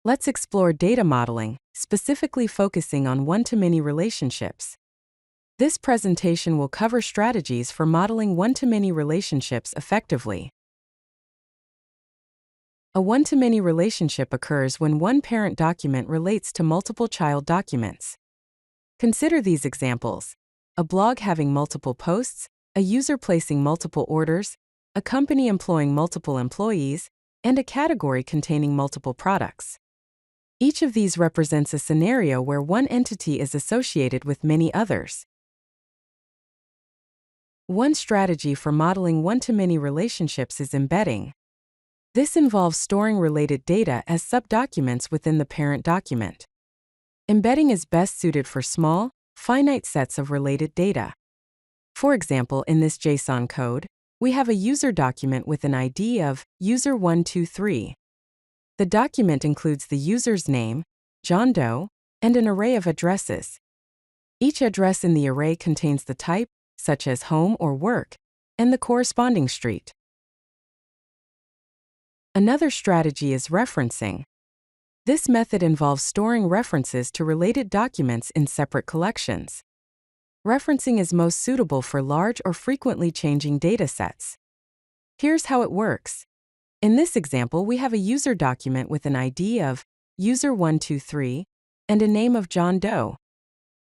Let's explore data modeling, specifically focusing on one-to-many relationships. This presentation will cover strategies for modeling one-to-many relationships effectively. A one-to-many relationship occurs when one parent document relates to multiple child documents. Consider these examples: a blog having multiple posts, a user placing multiple orders, a company employing multiple employees, and a category containing multiple products. Each of these represents a scenario where one entity is associated with many others. One strategy for modeling one-to-many relationships is embedding. This involves storing related data as subdocuments within the parent document. Embedding is best suited for small, finite sets of related data. For example, in this JSON code, we have a user document with an ID of user123. The document includes the user's name, John Doe, and an array of addresses. Each address in the array contains the type, such as home or work, and the corresponding street. Another strategy is referencing. This method involves storing references to related documents in separate collections. Referencing is most suitable for large or frequently changing datasets. Here's how it works. In this example, we have a user document with an ID of user123 and a name of John Doe.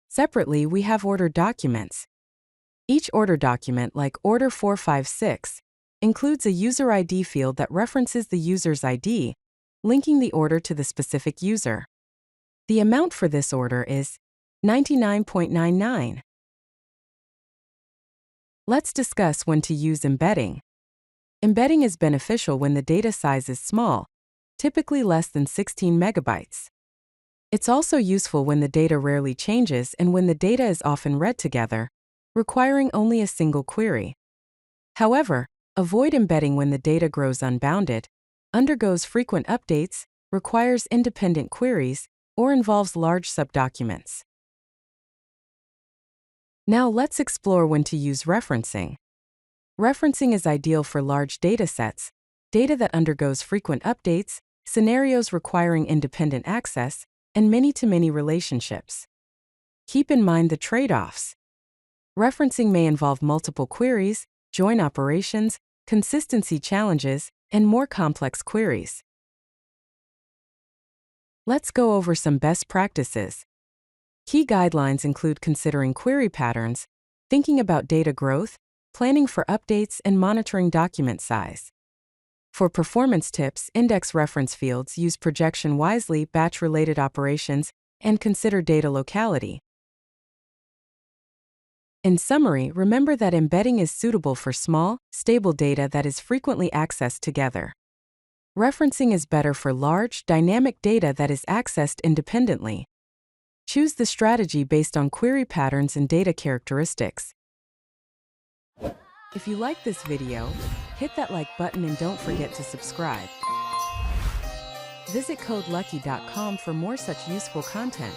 Separately, we have order documents. Each order document, like Order 456, includes a user ID field that references the user's ID, linking the order to the specific user. The amount for this order is 99.99. Let's discuss when to use embedding. Embedding is beneficial when the data size is small, typically less than 16 megabytes. It's also useful when the data rarely changes and when the data is often read together, requiring only a single query. However, avoid embedding when the data grows unbounded, undergoes frequent updates, requires independent queries, or involves large subdocuments. Now let's explore when to use referencing. Referencing is ideal for large datasets, data that undergoes frequent updates, scenarios requiring independent access, and many-to-many relationships. Keep in mind the trade-offs. Referencing may involve multiple queries, join operations, consistency challenges, and more complex queries. Let's go over some best practices. Key guidelines include considering query patterns, thinking about data growth, planning for updates, and monitoring document size. For performance tips, index reference fields, use projection wisely, batch related operations, and consider data locality. In summary, remember that embedding is suitable for small, stable data that is frequently accessed together. Referencing is better for large, dynamic data that is accessed independently. Choose the strategy based on query patterns and data characteristics. If you like this video, hit that like button and don't forget to subscribe. Visit CodeLucky.com for more such useful content.